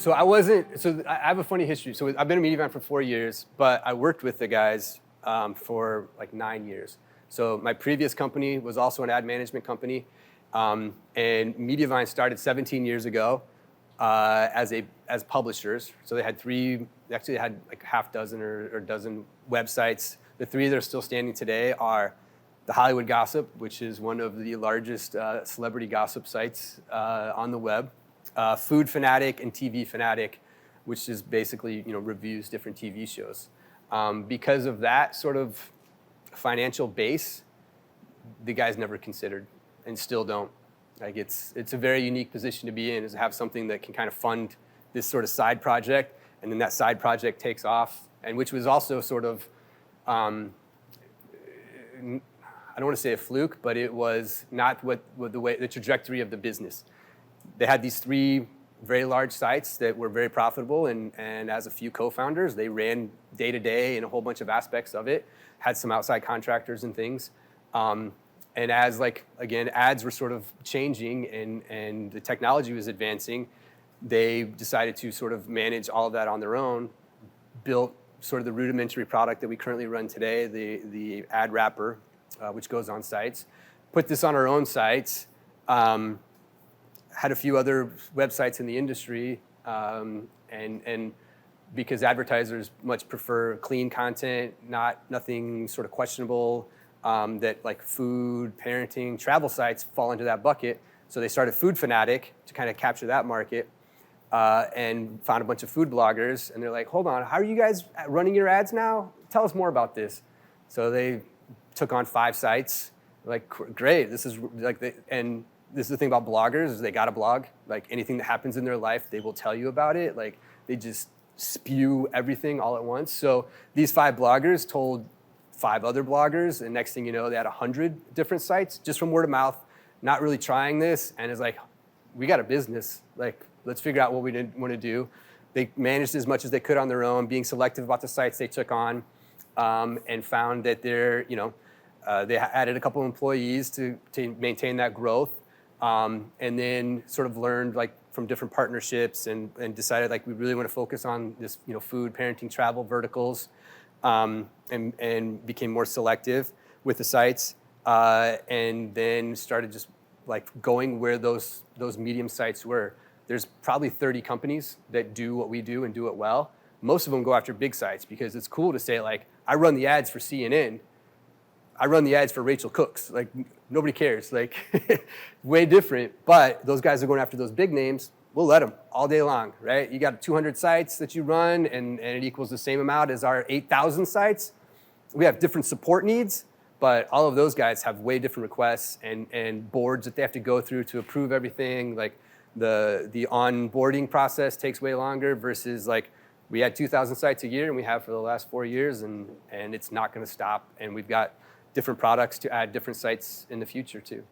So I wasn't, so I have a funny history. So I've been a media van for 4 years, but I worked with the guys for like 9 years. So my previous company was also an ad management company. And Mediavine started 17 years ago as publishers. So they actually had like half dozen or dozen websites. The three that are still standing today are The Hollywood Gossip, which is one of the largest celebrity gossip sites on the web. Food Fanatic and TV Fanatic, which is basically reviews different TV shows. Because of that sort of financial base, the guys never considered and still don't. Like it's a very unique position to be in, is to have something that can kind of fund this sort of side project, and then that side project takes off, and which was also sort of, I don't want to say a fluke, but it was not the trajectory of the business. They had these 3 very large sites that were very profitable, and as a few co-founders, they ran day to day in a whole bunch of aspects of it, had some outside contractors and things. And as ads were sort of changing and the technology was advancing, they decided to sort of manage all of that on their own, built sort of the rudimentary product that we currently run today, the ad wrapper, which goes on sites, put this on our own sites, had a few other websites in the industry, and because advertisers much prefer clean content, nothing sort of questionable, that like food, parenting, travel sites fall into that bucket. So they started Food Fanatic to kind of capture that market, and found a bunch of food bloggers, and they're like, hold on, how are you guys running your ads now? Tell us more about this. So they took on 5 sites. Like, great, this is like, and this is the thing about bloggers, is they got a blog. Like anything that happens in their life, they will tell you about it. Like they just spew everything all at once. So these 5 bloggers told 5 other bloggers, and next thing you know, they had 100 different sites just from word of mouth, not really trying this, and it's like, we got a business. Like, let's figure out what we want to do. They managed as much as they could on their own, being selective about the sites they took on, and found that they added a couple of employees to maintain that growth. And then sort of learned like from different partnerships and decided like we really want to focus on this food, parenting, travel verticals, and became more selective with the sites, and then started just like going where those medium sites were. There's probably 30 companies that do what we do and do it well. Most of them go after big sites because it's cool to say like, I run the ads for CNN. I run the ads for Rachel Cooks. Like, nobody cares. Like, way different. But those guys are going after those big names. We'll let them all day long, right? You got 200 sites that you run, and it equals the same amount as our 8,000 sites. We have different support needs, but all of those guys have way different requests and boards that they have to go through to approve everything. Like, the onboarding process takes way longer versus, like, we had 2,000 sites a year, and we have for the last 4 years, and it's not going to stop. And we've got different products to add different sites in the future too.